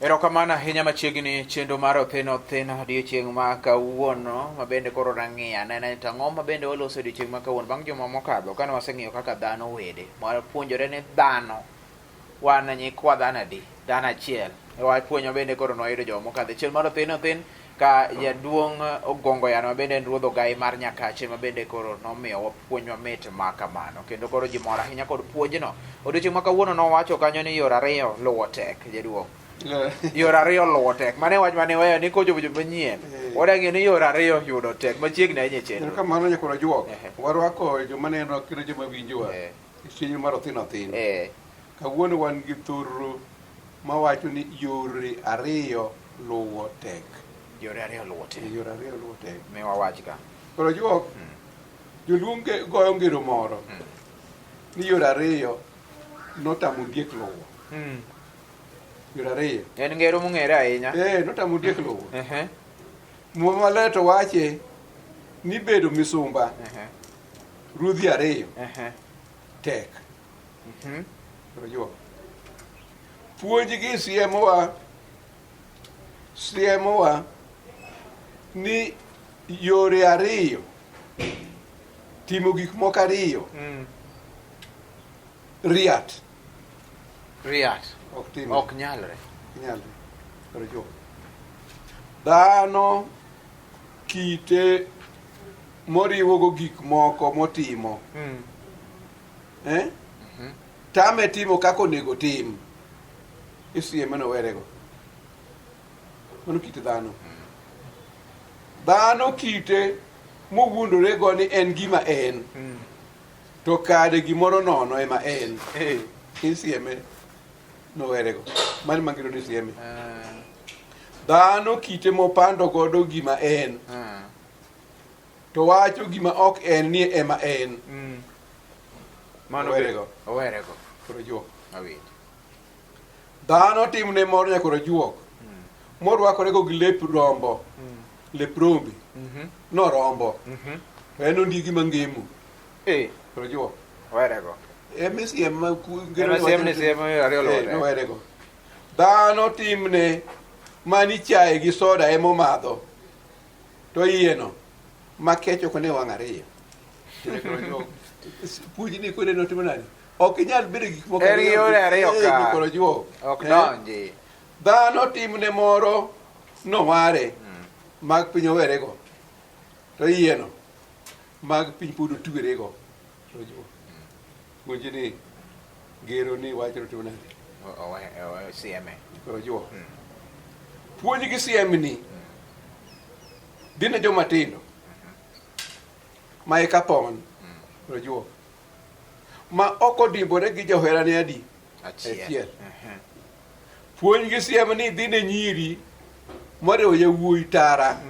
Erokamano ahinya machiegni chenro mar Othin Othin odiochieng' ma kawuono mabende koro nang'iyo aneno to ang'o mabende waloso odiochieng' ma kawuono bang' juma mokadho kane waseng'iyo kaka dhano wede wapuonjore ni dhano wan nyikwa dhano adi, dhano achiel wapuonjo bende koro nwayudo joma mokadho chieng' mar Othin Othin ka jaduong' Ogongo Yano mabende en ruodh ogai mar Nyakache mabende koro nomiyo puonj mamit ma kamano kendo koro ji mor ahinya kod puonjno. Odiochieng' ma kawuono nowacho kanyo ni Yoorariyo luwo tek jaduong' Yoorariyo luwo tek mane wach mane weyo ni kochopo manyien wadang'e ni Yoorariyo yudo tek machiegni ahinya chenro kamano nyakoro juok warwako joma neno kendo joma winjowa chenro mar Othin Othin. Kawuono wan gi thururu mawacho ni Yoorariyo luwo tek. Yoorariyo luwo tek. Yoorariyo luwo tek. Miwa wach ka. Koro juok joluong goyo ngero moro ni Yoorariyo notamo diek luwo. Yoorariyo En ngero mong'ere ahinya. Notamo diek luwo. Muma maler to wache ni bedo misumba ruodhi ariyo tek. Koro juok puonj gi siemowa ni yore ariyo timo gik moko ariyo riat ok nyalre. Koro juok dhano kite moriwogo gik moko motimo tame timo kaka onego tim isieme nowerego. Mano kit dhano. Dhano kite mowuondore go ni en gima en to kade gimoro nono ema en isieme nowerego. Mano mangiro ni isieme. Dhano kite mopando godo gima en to wacho gima ok en ni ema en. Mano owerego. Koro juok awit. Dhano timne mor nyakoro juok morwakorego gi lep rombo lep rombe norombo en ondigi mangemu. Koro juok owerego. Nowerego. Dhano timne mani chaye gi soda emomadho to yieno makecho kone wang' ariyo. Puonj ni kwede notimo nani ok inyal bedo gik moko koro juok ok donji. Dhano timne moro noware mag piny owerego to yieno mag piny pod otwerego. Puonj ni gero ni wacho notimo nani sieme. Koro juok puonj gi siemni dine jomatindo ma eka pon. Koro juok ma ok odimbore gi joherane adi achiel. Puonj gi siem ni dhine nyiri moriwo yawuoyi tara.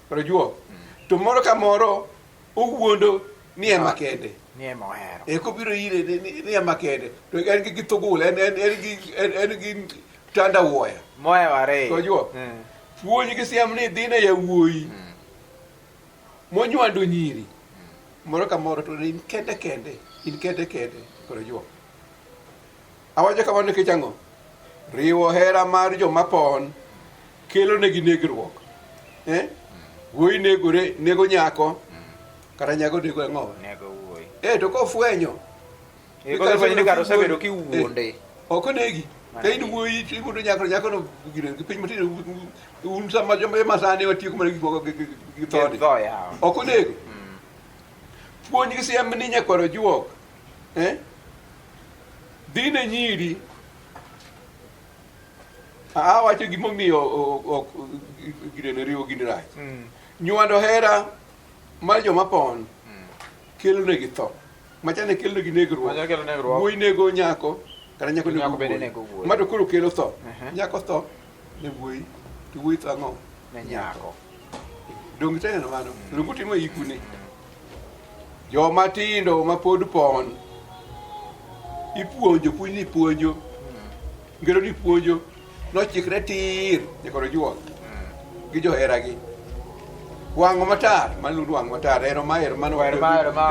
Koro juok to moro ka moro owuondo ni ema kende ni ema ohero kobiro ire ni ema kende to en gi thugul en gi tanda wuoya mohewo ariyo. Koro juok puonj gi siem ni dhine yawuoyi monywando nyiri moro ka moro to in kende. Koro juok awacho kamano nikech ang'o riwo hera mar joma pon kelo negi negruok. Wuoyi nego nyako kata nyako nego ang'o wuoyi to kofwenyo osebedo kiwuonde ok onegi ka in wuoyi iwuondo nyakono gi piny matin un sama joma masani watieko mana gik moko gi thode ok onego. Puonj gi siem ni nyakoro juok dhine nyiri awacho gimomiyo girene riwo gini rach. Nywando hera mar joma pon kelo negi tho machane kelo negi negruok. Wuoyi nego nyako kata nyako nego wuoyi ma to koro kelo tho. Nyako tho ne wuoyi to wuoyi tho ang'o ne nyako. Dong teneno mano lungu timo ikuni. Joma tindo ma pod pon ipuonjo puonj ni puonjo ngero ni puonjo nochikre tir nyakoro juok gi joheragi wang'o matar malund wang' matar ero mano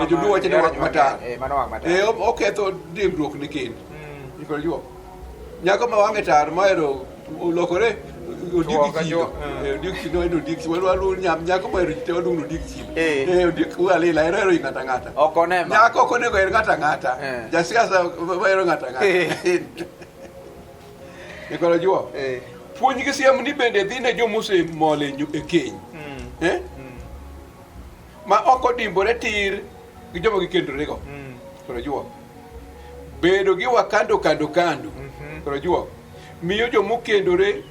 joluo wacho ni wang' matar oketho dimbruok ni kend. Nyakoro juok nyako ma wang'e tar mahero olokore odik chino odik chino en odik walu nyam nyako mero te odung odik chino odik wale la ero ngata ngata okone nyako okone go ngata ngata ja siasa ero ngata ngata e koro juo puonj gi siem ni bende dhine jomose mole e keny ma oko dimbore tir gi jomo gi kendore go koro juo bedo gi wakando kando koro juo miyo jomo kendore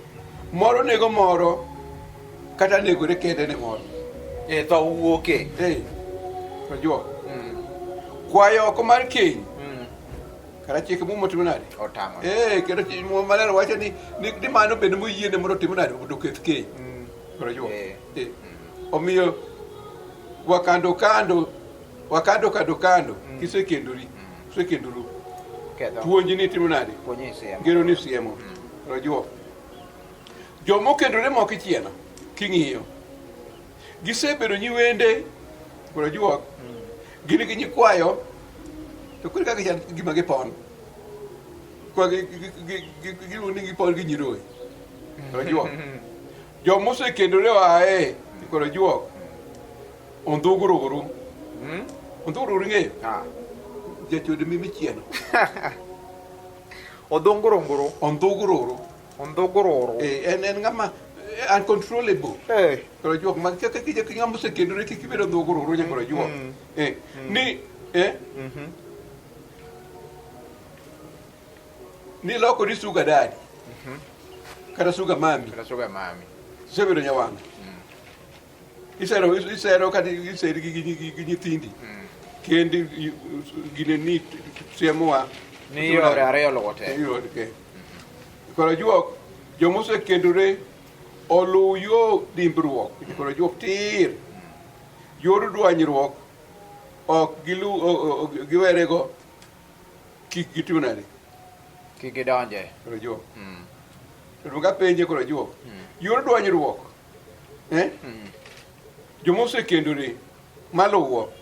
moro nego moro kata negore kende ne moro to wuoke koro juo kwayo oko mar keny kara chike mu motimo nade otamo kero mo maler wacho ni mano bende moyiene mondo timo nade mondo keth keny koro juo omiyo wakando kando kisekendori puonji ni timo nade gero ni siemo koro juo jomo kendore moko chieno king'iyo gisebedo nyiwende koro juo gini gi nyikwayo to kuri kaka gima gipon kwa giluoni gipon gi nyiroye koro juok jomosekendore oae koro juok ondhuguruguru ondhuguruguru ng'eyo jachode mimichieno ondhuguruguru en ng'ama uncontrollable koro juok ma kaka ng'ama osekendore kik ibedo ondhuguruguru koro juok ni lokori suga dadi kata suga mami sebedo nyawanga isero kata iseri gi nyithindi kendi gine ni siemowa ni Yoorariyo lote koro juok jomosekendore oluw yo dimbruok koro juok tir yor dwanyruok ok giwerego kik gitimo nade kik gidonje koro juok to ga penje koro juok yor dwanyruok jomosekendore maluwo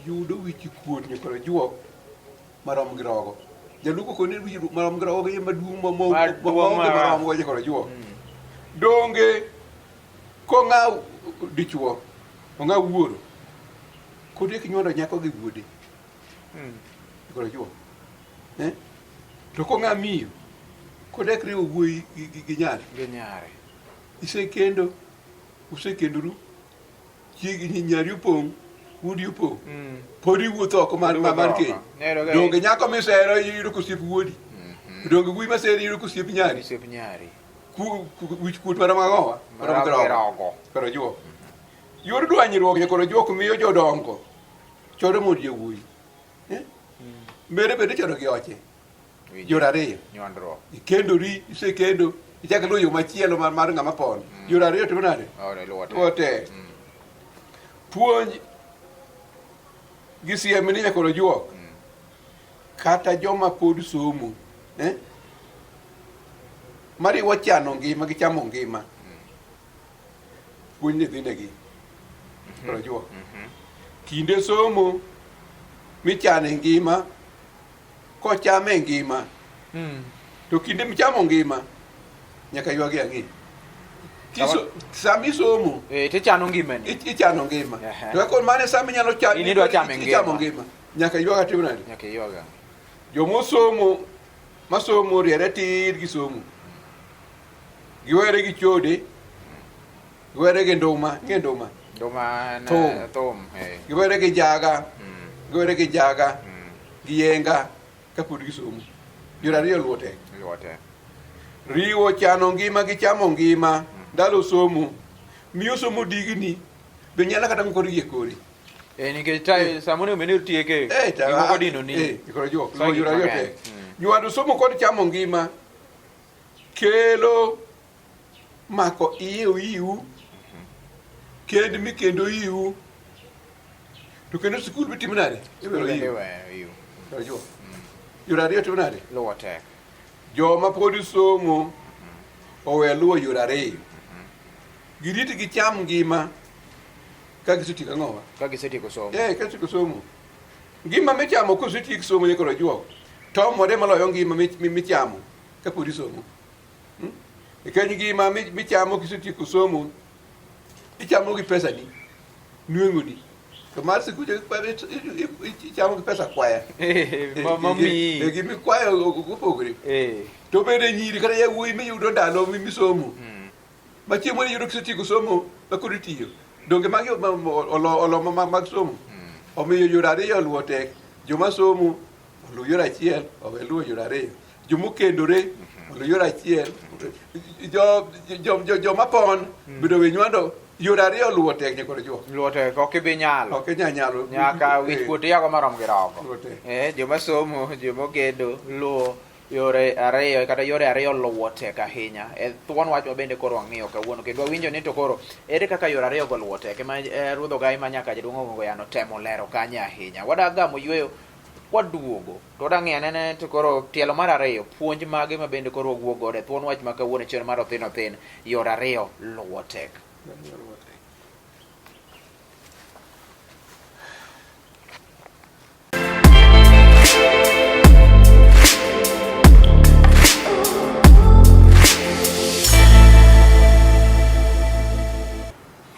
yudo wich kuot koro juok marom gi rogo jaluko koni wich marom gi rogo maduong' marom go koro juok donge ko ng'aw dichuo ong'aw wuoro kodek nywando nyako gi wuode koro juok to ko ng'a miyo kodek riwo wuoyi gi nyare usekendoru chiegi nyari opong' udi opong' podi wuotho oko mar keny donge nyako misero yudo kosiep wuodi donge wuoyi masero yudo kosiep nyari wich kuot marom ang'owa koro juok yor dwanyruok koro juok miyo jodongo chodo mod jawuoyi mbere bende chodo gi oche Yoorariyo ikendori isekendo ichako luwo yo machielo mar ng'ama pon Yoorariyo timo nade luote puonj gi siem ni koro juok kata joma pod somo mariwo chano ngima gi chamo ngima puonj nyithindegi koro juok kinde somo michane ngima kochame ngima to kinde michamo ngima nyaka ywagi ang'e sami somo tichano ngimani ichano ngima to kon mane sami nyalo chamo ngima nyaka ywaga timo nade jomosomo masomo riere tir gi somo giwere gi chode giwere gi nduma thum giwere gi jaga gi yenga kapod gisomo Yoorariyo luote riwo chano ngima gi chamo ngima ndalo somo miyo somo digni be nyala kata mkori ye kori nikech samone mene tieke gimoko dino ni koro juok Yoorariyo te nywando somo kod chamo ngima kelo mako iu kend mikendo iu to kendo sikul bitimo nade ibero iu koro juok Yoorariyo timo nade luwo tek joma pod somo owe luwo Yoorariyo giriti gicham ngima ka gisetieko ang'owa ka gisetieko somo ka gisetieko somo ngima michamo kosetiek somo koro juok tomore maloyo ngima michamo ka pod isomo Ikany ngima michamo kisetieko somo, ichamo gi pesa ni, nweng'o ni. To mar sikuje ichamo gi pesa kwaya. Mami. Gimi kwayo opogore. To bende nyiri kata yawuoyi miyudo ndalo misomo. Ma chiemo ni yudo kisetieko somo makoro itiyo. Donge magi olo mag somo. Omiyo Yoorariyo oluwo tek. Joma somo oluwo yor achiel, owe luwo Yoorariyo. Joma okendore oluwo yor achiel. Joma pon bedo winywando Yoorariyo oluwo tek nyakoro juo. Luwo tek ok ibi nyalo. Ok inyalo. Nyaka wich kuot yago marom gi roko. Joma somo, joma ogedo luwo yore ariyo kata yore ariyo luwo tek ahinya. Thuon wach ma bende koro wang'iyo kawuono kendo wawinjo ni to koro ere kaka Yoorariyo go luwo tek ma ruoth Ogai ma nyaka jaduong' Ong'ong'o Yano temo lero kanyo ahinya. Wadagamo yueyo waduogo to wadang'iyo anene to koro tielo mar ariyo puonj mage ma bende koro wawuok godo thuon wach ma kawuono chenro mar Othin Othin Yoorariyo luwo tek.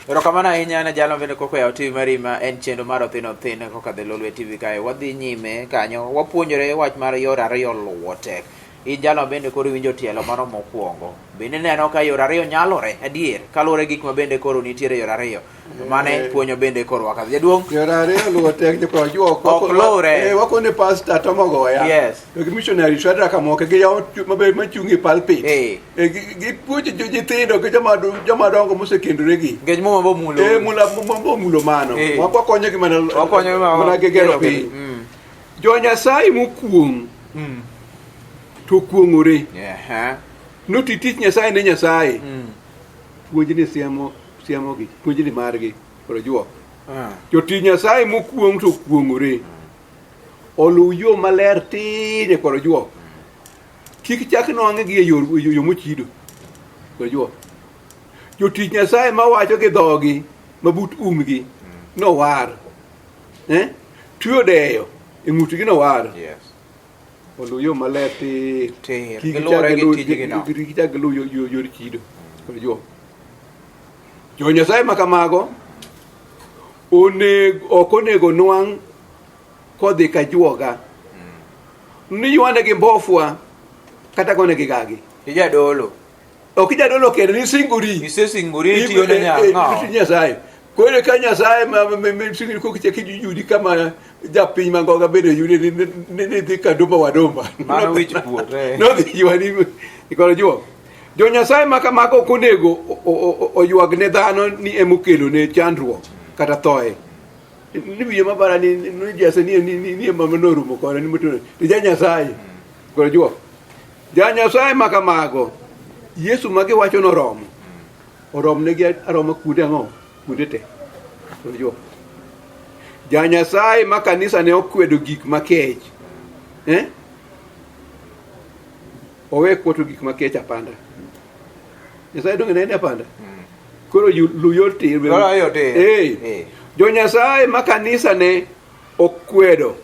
Erokamano ahinya ne jalo bende koko yawo TV mari ma en chenro mar Othin Othin kokadho e Lolwe TV kae. Wadhi nyime kanyo wapuonjore wach mar Yoorariyo luwo tek. In jalo bende koro winjo tielo mano mokwongo. Bende neno ka Yoorariyo nyalore adier kaluwore gik ma bende koro nitiere Yoorariyo. Mane puonjo bende koro wakadho. Jaduong' Yoorariyo luwo tek nyakoro juo. Ok lure. Wakone pastor Tomogoya. Yes. Gi missionary Shadrack Amoke gi yawo maber machung' e pulpit. Gi puonjo nyithindo gi joma dongo mosekendore gi. Ngech mo mambo mulo. Mambo mulo mano. Wakonyo gi mana gero piny. Jo Nyasaye mokwong. To kuong'ore. Noti tich Nyasaye ne Nyasaye. Puonj ni siamo gi. Puonj ni margi. Koro juo. Jotich Nyasaye mokwong to kuong'ore. Oluw yo maler tine koro juo. Kik chak nwang'e gi e yo mochido. Koro juo. Jotich Nyasaye mawacho gi dhogi mabut umgi nowar. Tuyo deyo e ng'utgi nowar. Oluw yo maler ti kik chak giluw yor chido. Koro juo. Jo Nyasaye ma kamago ok onego nwang' kodhi ka juoga. Ni ywane gi mbofwa kata gone gi gagi. Ijadolo. Ok ijadolo kendo ni singori. Isesingori tiyo ne nyang'o. Nyasaye. Kore ka Nyasaye singori kokichaki yudi kama japiny mangoga bende yudi ni dhi kadumba wadumba. Mano wich kuot. No dhi ywani koro juo. Jo Nyasaye ma kamago ok onego oywag ne dhano ni emokelo ne chandruok kata thoe. Ni wiye mabara ni jase ni mama norumo kore ni mutune. Ni ja Nyasaye. Koro juo. Ja Nyasaye ma kamago Yesu magi wacho noromo. Orom ne gi aroma kude ang'o? Kude te. Koro juo. Ja Nyasaye ma kanisa ne okwedo gik makech. Owe kwoto gik makech apanda. Nyasaye donge nende apanda. Koro lu yor tir. Jo Nyasaye ma kanisa ne okwedo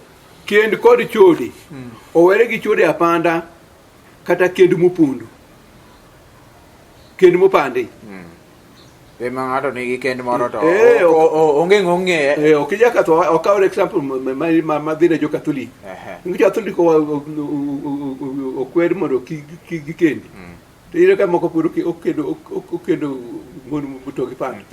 kend kod chode. Owere gi chode apanda kata kend mopondo. Kend mopandi. Ema ng'ato nigi kend moro to onge ng'ong'e. Ok jaka to okaw example ma dhine jo Catholic. Ngi Catholic okwed mondo ki kendi. To ire ka moko puro okendo mon butogi pan.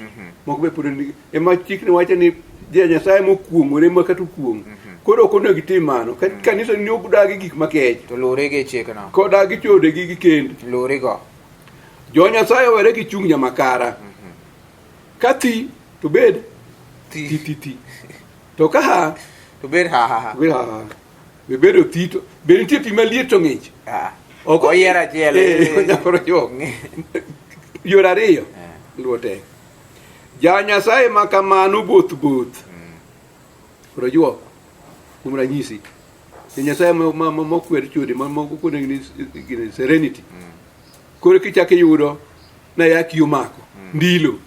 Moko be puro ni ema chikni wacho ni je Nyasaye mokwong'ore ma kata kuong. Koro ok onego gitim mano. Kanisa ni okdagi gik makech. To lure gi chikno. Kodagi chode gi kend. Lure go. Jo Nyasaye owere gi chung' nyamakara. Kati to bed ti. To ka to bed ha. Be bedo tito. Be nitie pi maliet to ng'ich. Ok oyiera chiele. Nyakoro jo. Yoorariyo. Luwo tek. Ja Nyasaye ma kamano both. Koro juo. Kuom ranyisi. Nyasaye mokwer chode mokone ni serenity. Koro kichake yudo na yaki yomako. Ndilo.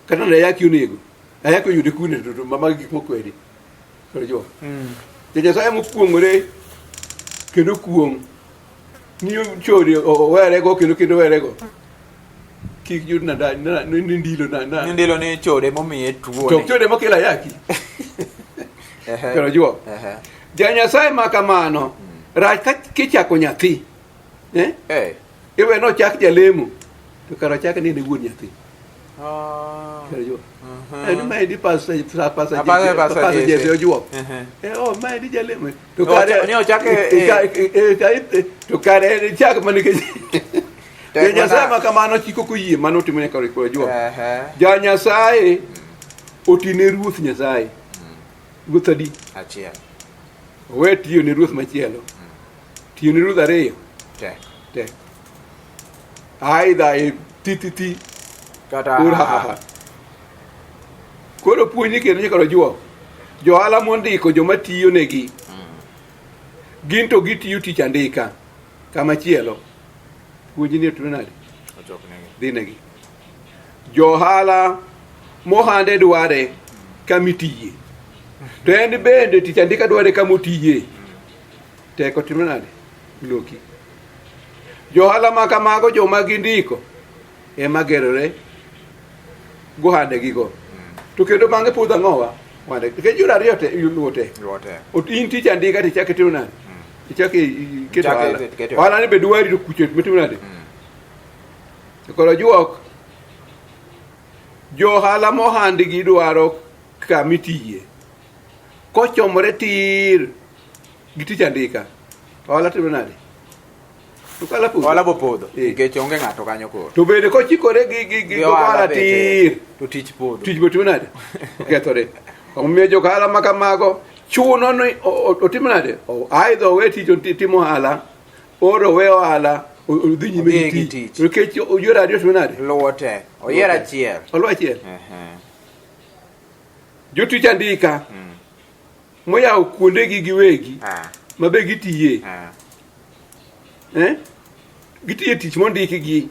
Kata na yaki onego. Ayako yude kune to mama gik mokwedi. Koro juo. Ja Nyasaye mokwong'ore kendo kuong' Niyo chori owere go kendo were go. Kik yud na ndilo na. Ndilo ni chode momiye tuo. To chode mokela yaki. Kero juo. Ja Nyasaye ma kamano rach ka kichako nyathi. Iwe no chak jalemo. To karo chak ni wuon nyathi. Kero juo. Eni ma di pasa Jesse ojuo. Ma di jalemo. To kare ni ochake to kare chak manike. Ja Nyasaye ma kamano chiko kuyie mano timone karo juo. Ja Nyasaye otine ruoth Nyasaye. Ruoth adi? Achiel. We tiyo ni ruoth machielo. Tiyo ni ruoth ariyo. Tek. Aidha titi kata ha. Koro puonji kendo nyaka juo. Johala mondiko joma tiyo negi. Gin to gitiyo tich andika. Kama chielo. Puonji ni tuno nade? Dhi negi. Johala mohande dware kamitiye. To en bende tich andika dware kamotiye. Teko timo nade? Loki. Johala ma kamago joma gindiko ema gerore gohande gigo. To kendo bang'e pudha ng'owa wande ke Yoorariyo te Luwo te. In tich andika ti chake timo nade? Chake keto hala. Hala ni be dwari to kuchet mitimo nade? Koro juok johala mohandi gi dwaro kamitiye. Kochomore tir gi tich andika. Hala timo nade? Tukala pudo. Wala bopodho. Nikech onge ng'ato kanyo koro. To bende kochikore gi wala tir. To tich podho. Tich botimo nade? Okethore. Omiyo johala ma kamago chuno ni otimo nade? Aidha we tich timo hala. Oro we ohala. Odhi nyime gi tich. Nikech Yoorariyo timo nade? Luwo te. Oyiero achiel. Oluwo achiel. Jotich andika. Moyawo kuondegi giwegi. Mabe gitiye. Gitiye tich mondiki gi.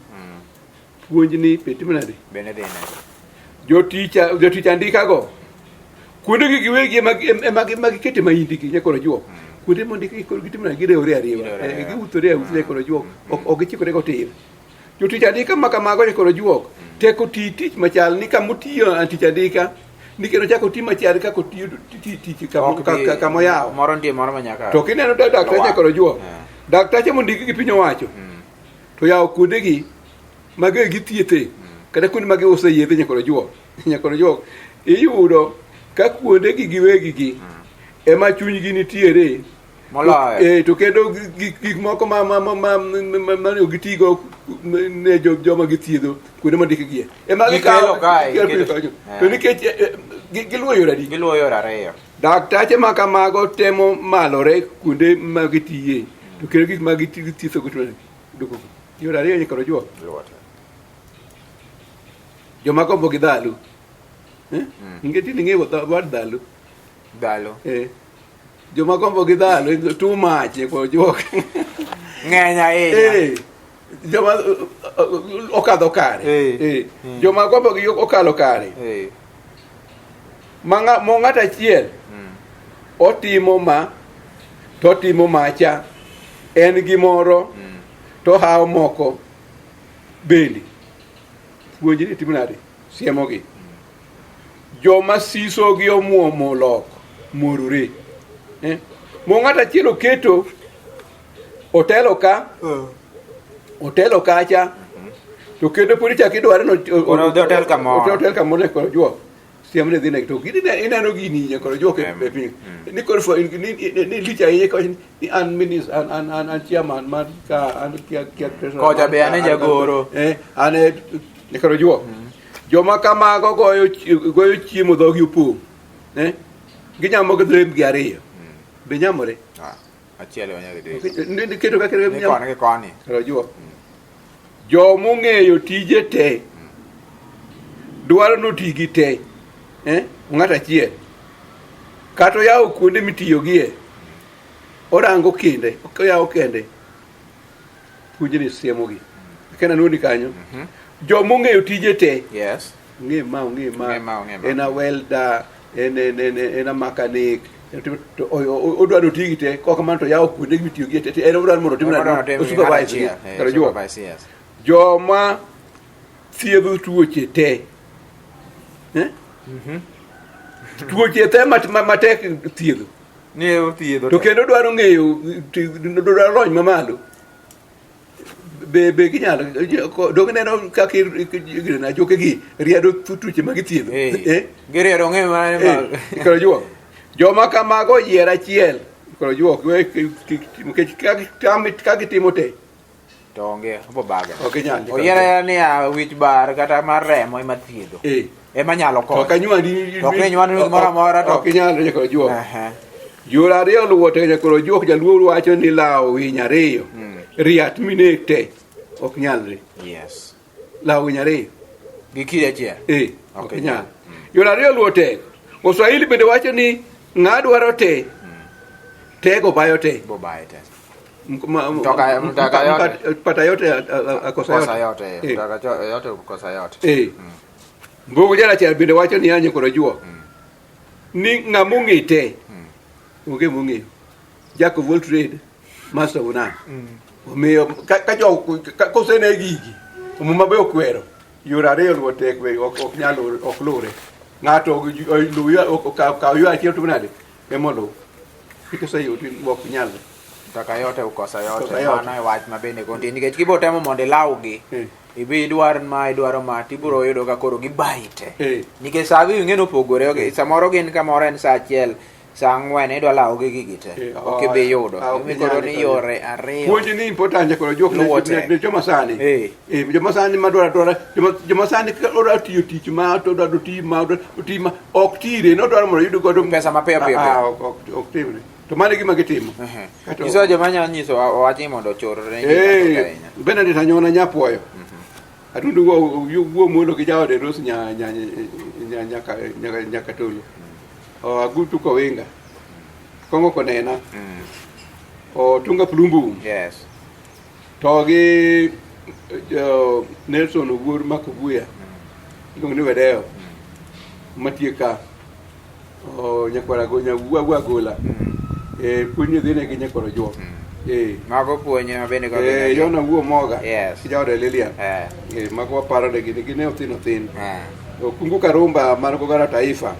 Puonjni petimo nade? Bende dhi nade? Jotich andika go. Kuondegi giwegi ema gikete maindiki nyakoro juo. Kuonde mondiki koro gitimo nade? Girewore ariwa. Giuthore nyakoro juo. Ok gichikore go tir. Jotich andika ma kamago nyakoro juo. Teko tich machal ni kamotiyo tich andika. Nikeno chako ti machal kako tiyo tich kamoyawo. Moro ndiye moro manyaka. To kineno daktache nyakoro juo. Daktache mondiki gi piny owacho. To yawo kuondegi mage githiethe. Kata kuonde mage use yedhe nyakoro juo. Iyudo ka kuondegi giwegi gi ema chunygi nitiere. Moloyo. To kendo gik moko ma gitigo ne joma githiedho kuonde mondiki gie. Ema gikelo kae. To nikech giluwo Yoorariyo. Giluwo Yoorariyo. Daktache ma kamago temo malore kuonde ma gitiye. To kendo gik ma githietho goto doko. Yoorariyo nyakoro juo. Joma gombo gi dhalo. Ingeti ni ng'eyo wad dhalo. Dhalo. Joma gombo gi dhalo too much nyakoro juo. Ng'eny ahinya. Joma okadho kare. Joma gombo gi okalo kare. Mo ng'ato achiel otimo ma to timo macha en gimoro to hawo moko bende puonjni timo nade? Siemogi. Joma sisogi omuomo loko morore. Mo ng'ato achiel oketo otelo ka otelo kacha to kendo podi chak idware no hotel kamoro nyakoro juo. Siemne dhi to ineno gini nyakoro juo e piny. Ni koro ni lich ahinya ka ni an minister an chairman man ka an kia koja be ane jagoro. Ane nyakoro juo. Joma kamago goyo chiemo dhogi opong'. Ginyamo gidrem gi ariyo. Be nyamore? Achiel onyalo dhi. Keto kaka ni koni. Koro juo. Jomong'eyo tije te dwaro noti gi te. Ng'ato achiel. Kata oyawo kuonde mitiyogie. Orango kende. Oyawo kende. Puonjni siemogi. Kena nuoni kanyo. Jomong'eyo tije te. Yes. Ng'e ma. En a welder. En a mechanic. to odwaro tigi te kok man to yawo kuonde mitiyo gi te en odwaro mondo tim nade supervise kare juo joma thiedho tuoche te tuoche te matek thiedho to kendo dwaro ng'eyo dwaro lony mamalo be ginyalo dog neno kaka na jokegi riedo tuoche ma githiedho giriedo ng'e kare juo joma kamago yier achiel koro juok ka gitimo te to onge obobaga ok nyal oyiera ni wich bar kata mar remo ema thiedho ema nyalo konyo ok anywandi ok ne nywani moro amora to ok nyal koro juok Yoorariyo luwo te koro juok jaluo wacho ni lawo winy ariyo riat minek te ok nyalre yes lawo winy ariyo gi kide achiel ok nyal Yoorariyo luwo te Waswahili bende wacho ni ng'adwaro te tego bayo te pata yote akosa yote mbugu jana achiel bende wacho ni anye koro juo ni ng'among'e te onge mong'eyo jack of all trade master of none omiyo kosene gigi muma be okwero Yoorariyo luwo tek be ok nyal ok lure ng'ato kaw yo achiel to nade emolo kikose yot ok nyal taka yote ukosa yote mano e wach mabende konti nikech kibotemo mondo ilawgi ibi idwaro ma tibiro yudo ka koro gibayi te nikech saa wi ng'eno opogore samoro gin kamoro en saa achiel saa 4 idwa lawgi gigi te ok ibi yudo koro ni yore ariyo puonj ni important koro jok ne joma sani joma sani madwaro joma sani odwaro tiyo tich ma to odwaro ti ma ok tire no dwaro mondo yud godo pesa mapiyo piyo ok timre to mane gima gitimo iso joma nyalo nyiso wachi mondo chorre Benedict anyona nyapuoyo atundu wuo mondo gi jaode Rose nyaka tolo agutu ko winga kongo konena tunga plumbu yes to gi Nelson Owuor Makobuya iluongo ni Wedeo matieka nyakwara go nyawuwa gola puonyo dhine gi nyakoro juok mago puonyo bende ko yona wuo moga yes kijawde Lilian mago waparo de gine othin kungu karumba man go gara taifa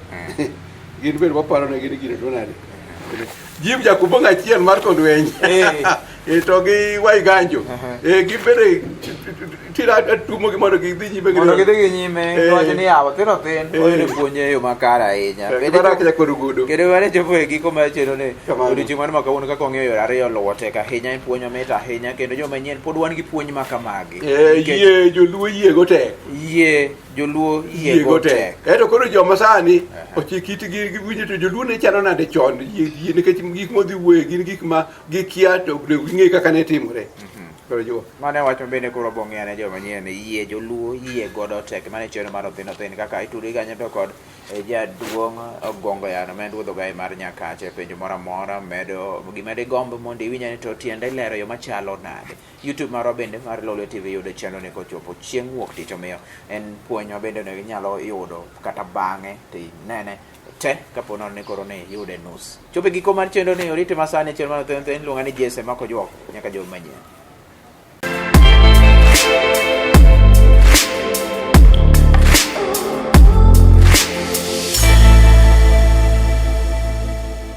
gin bende waparo ne gine to nade jim jakubonga achiel mar kodweny to gi waiganjo gi bende tira tumo gi mondo gidhi nyime wacho ni yawo Othinothin oyudo puonj e yo makare ahinya kendo wane chopo e giko mar chenro ni odiochieng' mar makawuono kaka ong'eyo Yoorariyo luwo tek ahinya en puonj mamit ahinya kendo joma nyien pod wan gi puonj ma kamagi yie joluo yie go tek joluo yie go tek eto koro joma sani ochikitgi giwinjo to joluo ne chano nade chon yie nikech gik modhi wuoye gin gik ma gikia to ging'e kaka ne timore mane wach mabende koro bong'e joma nyien yie joluo yie godo tek mane chenro mar Othinothin kaka itudi kanyo to kod jaduong' Ogongo Yano ma en ruodh ogai mar Nyakache penjo moro amora medo gima digomb mondo iwinja ni to tiende lero yo machalo nade YouTube marwa bende mar Lolwe TV yudo chenro ni kochopo chieng' wuok tich omiyo en puonj mabende ne inyalo yudo kata bang'e tinene te kapo nono ni koro ni yude nus chopo giko mar chenro ni orite masani chenro mar Othinothin luonga ni Jesse Mako Juok nyaka joma manyien